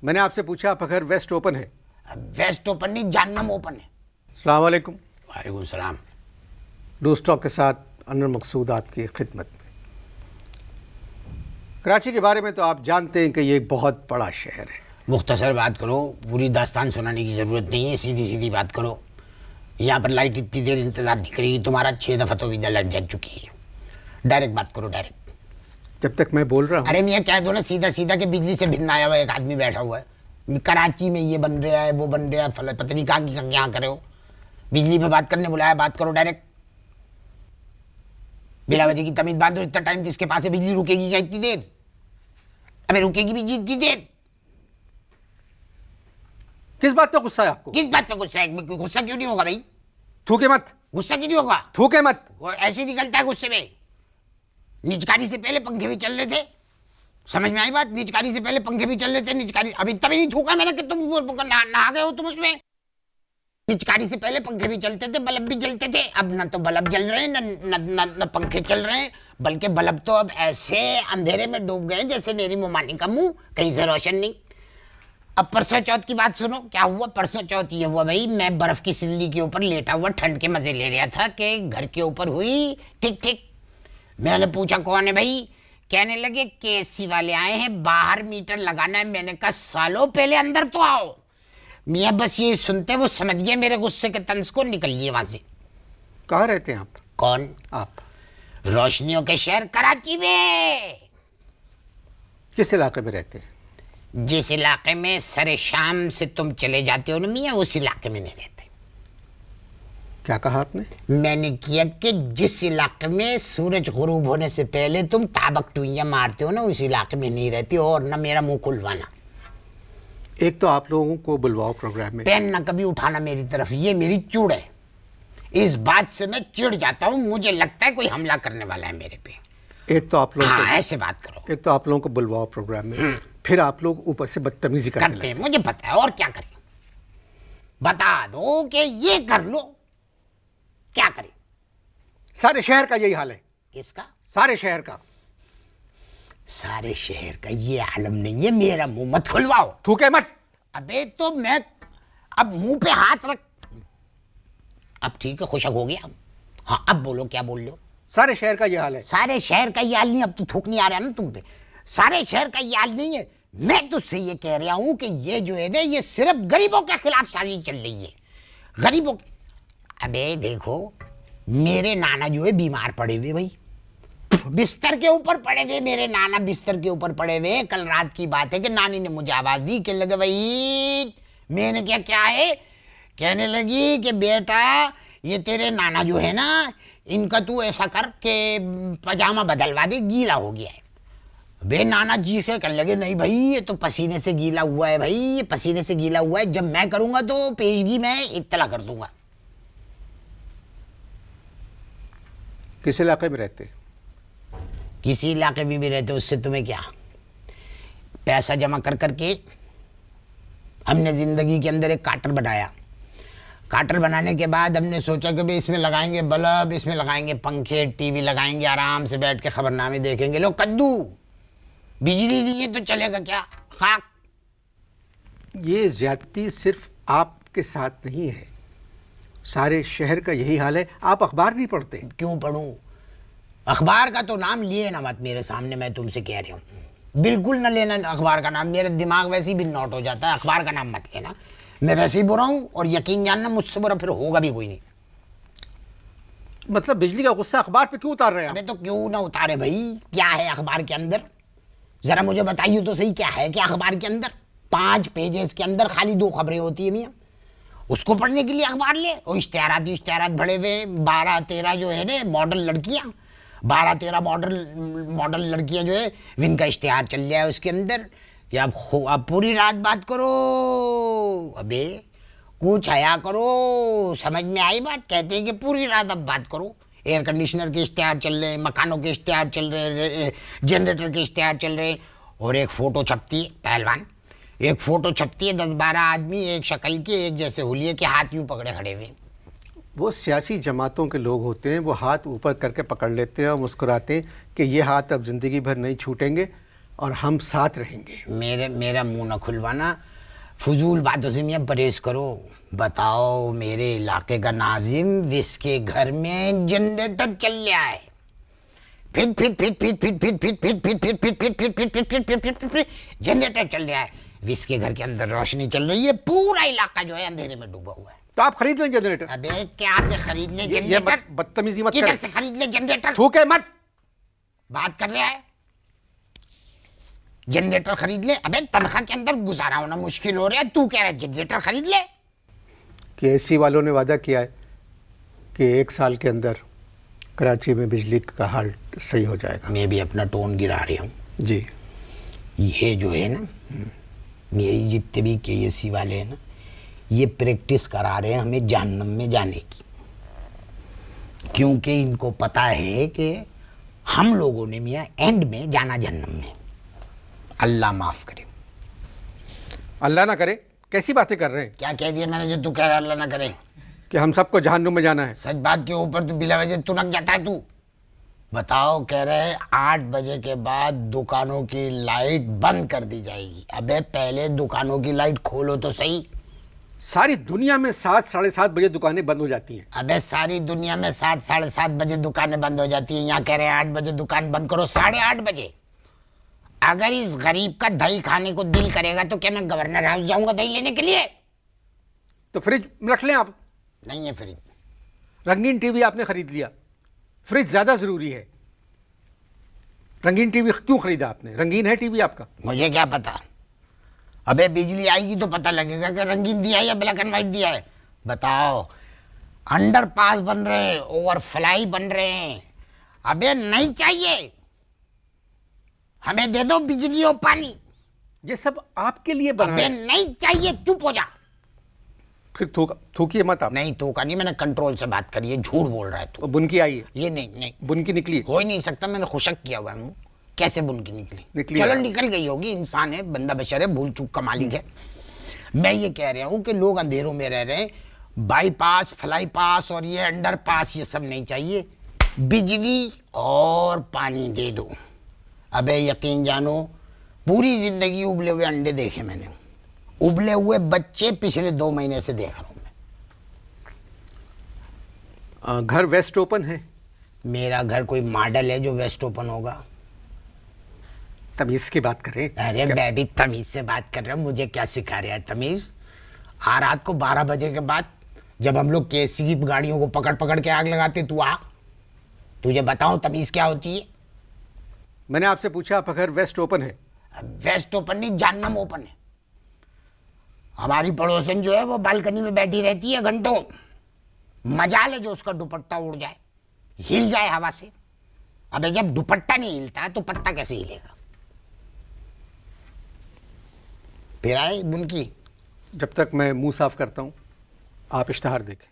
मैंने आपसे पूछा आप अगर वेस्ट ओपन है। वेस्ट ओपन नहीं, जहन्नम ओपन है। अस्सलाम वालेकुम। वालेकुम सलाम। न्यूज़ टॉक के साथ अनवर मकसूद आपकी खिदमत में। कराची के बारे में तो आप जानते हैं कि ये एक बहुत बड़ा शहर है। मुख्तसर बात करो, पूरी दास्तान सुनाने की ज़रूरत नहीं है, सीधी सीधी बात करो। यहाँ पर लाइट इतनी देर इंतज़ार नहीं करेगी तुम्हारा, 6 दफ़ा तो वीज़ा लट जा चुकी है। डायरेक्ट बात करो, डायरेक्ट। जब तक मैं बोल रहा हूँ। अरे मियाँ कह दो ना सीधा सीधा कि बिजली से भिन्न आया हुआ एक आदमी बैठा हुआ है कराची में, ये बन रहा है वो बन रहा है, फल पता नहीं कहाँ की क्या करे हो। बिजली पे बात करने बुलाया, बात करो डायरेक्ट। बिना वजह की तमीज बांधो। इतना टाइम किसके पास है? बिजली रुकेगी क्या इतनी देर? अबे रुकेगी बिजली इतनी देर? किस बात पे गुस्सा है आपको? किस बात पे गुस्सा है? गुस्सा क्यों नहीं होगा भाई? थूके मत। गुस्सा क्यों नहीं होगा? थूके मत। वो ऐसे निकलता है गुस्से में। निचकारी से पहले पंखे भी चल रहे थे, समझ में आई बात? निचकारी से पहले पंखे भी चल रहे थे। निचकारी अभी तभी नहीं थूका मैंने कि तुम नहा गए हो तुम उसमें। निचकारी से पहले पंखे भी चलते थे, बल्ब भी जलते थे। अब न तो बल्ब जल रहे हैं न पंखे चल रहे हैं, बल्कि बल्ब तो अब ऐसे अंधेरे में डूब गए जैसे मेरी मुमानी का मुंह, कहीं से रोशन नहीं। अब परसों चौथ की बात सुनो, क्या हुआ परसों चौथ? ये हुआ भाई, मैं बर्फ की सिल्ली के ऊपर लेटा हुआ ठंड के मजे ले रहा था कि घर के ऊपर हुई ठीक ठीक। मैंने पूछा कौन है भाई? कहने लगे केसी वाले आए हैं, बाहर मीटर लगाना है। मैंने कहा सालों पहले अंदर तो आओ। मियाँ बस ये सुनते वो समझ गए मेरे गुस्से के तंज को, निकलिए वहां से। कहाँ रहते हैं आप? कौन? आप रोशनियों के शहर कराची में। किस इलाके में रहते हैं? जिस इलाके में सरे शाम से तुम चले जाते हो ना मियाँ, उस इलाके में नहीं रहते। क्या कहा आपने? मैंने किया कि जिस इलाके में सूरज गुरूब होने से पहले तुम ताबक टुइयां मारते हो ना, उस इलाके में नहीं रहती। और ना मेरा मुंह खुलवाना। एक तो आप लोगों को बुलवाओ प्रोग्राम में। पेन ना कभी उठाना मेरी तरफ, ये मेरी चूड़ है। इस बात से मैं चिढ़ जाता हूँ, मुझे लगता है कोई हमला करने वाला है मेरे पे। एक तो आप लोग हाँ, ऐसे बात करो। एक तो आप लोगों को बुलवाओ प्रोग्राम में, फिर आप लोग ऊपर से बदतमीजी करते हैं, मुझे पता है। और क्या करें? बता दो कि ये कर लो, क्या करें? सारे शहर का यही हाल है। किसका? सारे शहर का। सारे शहर का ये आलम नहीं है। मेरा मुंह मत खुलवाओ। थूके मत। अबे तो मैं अब मुंह पे हाथ रख। अब ठीक है, खुशक हो गया। हाँ अब बोलो, क्या बोल लो? सारे शहर का ये हाल है। सारे शहर का ये हाल नहीं। अब तो थूक नहीं आ रहा ना तुम पे। सारे शहर का ये हाल नहीं है। मैं तुझसे ये कह रहा हूं कि ये जो है ना, ये सिर्फ गरीबों के खिलाफ साजिश चल रही है। गरीबों। अबे देखो, मेरे नाना जो है बीमार पड़े हुए भाई, बिस्तर के ऊपर पड़े हुए। मेरे नाना बिस्तर के ऊपर पड़े हुए। कल रात की बात है कि नानी ने मुझे आवाज दी कि लगे भाई। मैंने क्या है? कहने लगी कि बेटा ये तेरे नाना जो है ना, इनका तू ऐसा कर कि पजामा बदलवा दे, गीला हो गया है। बे नाना जी के कहने लगे नहीं भाई, ये तो पसीने से गीला हुआ है भाई, ये पसीने से गीला हुआ है। जब मैं करूंगा तो पेशगी मैं इत्तला कर दूंगा। किस इलाके में रहते? किसी इलाके में भी रहते, उससे तुम्हें क्या? पैसा जमा कर करके हमने जिंदगी के अंदर एक कार्टर बनाया। कार्टर बनाने के बाद हमने सोचा कि भाई इसमें लगाएंगे बल्ब, इसमें लगाएंगे पंखे, टीवी लगाएंगे, आराम से बैठ के खबरनामे देखेंगे। लो कद्दू, बिजली नहीं है तो चलेगा क्या? खाक। ये ज्यादती सिर्फ आपके साथ नहीं है, सारे शहर का यही हाल है। आप अखबार नहीं पढ़ते? क्यों पढ़ूं? अखबार का तो नाम लिए ना मत मेरे सामने, मैं तुमसे कह रही हूँ। बिल्कुल ना लेना अखबार का नाम, मेरा दिमाग वैसे ही भी नॉट हो जाता है। अखबार का नाम मत लेना, मैं वैसे ही बुरा हूँ। और यकीन जानना, मुझसे बुरा फिर होगा भी कोई नहीं। मतलब बिजली का गुस्सा अखबार पे क्यों उतार रहे हैं? अबे तो क्यों ना उतारे भाई? क्या है अखबार के अंदर? जरा मुझे बताइए तो सही, क्या है क्या अखबार के अंदर? 5 पेजेस के अंदर खाली 2 खबरें होती है मियाँ। उसको पढ़ने के लिए अखबार ले? और इश्तेहारात भरे हुए 12-13 जो है ना मॉडल लड़कियाँ, 12-13 मॉडल लड़कियाँ जो है, जिनका इश्तेहार चल रहा है उसके अंदर कि आप पूरी रात बात करो। अबे कुछ आया करो, समझ में आई बात? कहते हैं कि पूरी रात अब बात करो। एयर कंडीशनर के इश्तेहार चल रहे हैं, मकानों के इश्तेहार चल रहे हैं, जनरेटर के इश्तेहार चल रहे हैं। और एक फ़ोटो छपती है पहलवान, एक फ़ोटो छपती है 10-12 आदमी एक शक्ल के, एक जैसे हुलिये के, हाथ यूँ पकड़े खड़े हुए। वो सियासी जमातों के लोग होते हैं, वो हाथ ऊपर करके पकड़ लेते हैं और मुस्कुराते हैं कि ये हाथ अब ज़िंदगी भर नहीं छूटेंगे। और हम साथ रहेंगे। मेरा मुंह न खुलवाना, फजूल बातों से मियाँ परहेज करो। बताओ, मेरे इलाके का नाजिम जिसके घर में जनरेटर चल रहा है, फिट जनरेटर चल रहा है, जिसके घर के अंदर रोशनी चल रही है, पूरा इलाका जो है अंधेरे में डूबा हुआ है। तो आप खरीद लें जनरेटर। अबे क्या से खरीद ले जनरेटर? बदतमीजी मत किधर कर। से खरीद ले जनरेटर? थूके मत। बात कर रहा है जनरेटर खरीद ले? अबे तनख्वाह के अंदर गुजारा होना मुश्किल हो रहा है, तू कह रहा है जनरेटर खरीद ले? केएससी वालों ने वादा किया है कि 1 साल के अंदर कराची में बिजली का हाल सही हो जाएगा। मैं भी अपना टोन गिरा रही हूँ जी। ये जो है ना, मेरी जितने भी केएससी वाले हैं ना, ये प्रैक्टिस करा रहे हैं हमें जहन्नम में जाने की, क्योंकि इनको पता है कि हम लोगों ने मियाँ एंड में जाना जहन्नम में। अल्लाह माफ करे। अल्लाह ना करे, कैसी बातें कर रहे हैं? क्या कह दिया मैंने जो तू कह रहा है अल्लाह ना करे? कि हम सबको जहन्नुम में जाना है। सच बात के ऊपर तो बिला वजह तुनक जाता है तू। बताओ, कह रहे हैं 8 बजे के बाद दुकानों की लाइट बंद कर दी जाएगी। अबे पहले दुकानों की लाइट खोलो तो सही। सारी दुनिया में 7 साढ़े 7 बजे दुकानें बंद हो जाती हैं। अबे सारी दुनिया में 7 साढ़े 7 बजे दुकानें बंद हो जाती हैं, यहाँ कह रहे हैं 8 बजे दुकान बंद करो, 8:30 बजे। अगर इस गरीब का दही खाने को दिल करेगा तो क्या मैं गवर्नर हाउस जाऊंगा दही लेने के लिए? तो फ्रिज रख लें आप। नहीं है फ्रिज। रंगीन टीवी आपने खरीद लिया, फ्रिज ज्यादा जरूरी है। रंगीन टीवी क्यों खरीदा आपने? रंगीन है टीवी आपका? मुझे क्या पता। अबे बिजली आएगी तो पता लगेगा कि रंगीन दिया है या ब्लैक एंड व्हाइट दिया है। बताओ, अंडरपास बन रहे हैं, ओवरफ्लाई बन रहे हैं। अबे नहीं चाहिए, हमें दे दो बिजली और पानी। ये सब आपके लिए बना अबे है। नहीं चाहिए, चुप हो जा। फिर थूकिए मत आप। नहीं तो का नहीं, मैंने कंट्रोल से बात करी है, झूठ बोल रहा है तू। बुनकी आई है, ये नहीं बुनकी निकली। हो ही नहीं सकता, मैंने खुशक किया हुआ है मुंह। कैसे बुनकी निकली? चलो निकल गई होगी, इंसान है, बंदा बशर है, भूल चूक का मालिक है। मैं ये कह रहा हूँ कि लोग अंधेरों में रह रहे हैं, बाईपास फ्लाई पास और ये अंडरपास ये सब नहीं चाहिए, बिजली और पानी दे दो। अबे यकीन जानो, पूरी जिंदगी उबले हुए अंडे देखे मैंने, उबले हुए बच्चे पिछले 2 महीने से देख रहा हूं मैं। घर वेस्ट ओपन है? मेरा घर कोई मॉडल है जो वेस्ट ओपन होगा? तमीज की बात करें। अरे मैं भी तमीज से बात कर रहा हूँ, मुझे क्या सिखा रहा है तमीज? रात को 12 बजे के बाद जब हम लोग केएससी की गाड़ियों को पकड़ पकड़ के आग लगाते, तू आ, तुझे बताऊं तमीज क्या होती है? मैंने आपसे पूछा आपका घर वेस्ट ओपन है? वेस्ट ओपन नहीं, जहन्नम ओपन है। हमारी पड़ोसन जो है वो बालकनी में बैठी रहती है घंटों, मजाल है जो उसका दुपट्टा उड़ जाए, हिल जाए हवा से। अबे जब दुपट्टा नहीं हिलता तो पत्ता कैसे हिलेगा? फिर आए बुनकी। जब तक मैं मुंह साफ करता हूं, आप इश्तहार देखें।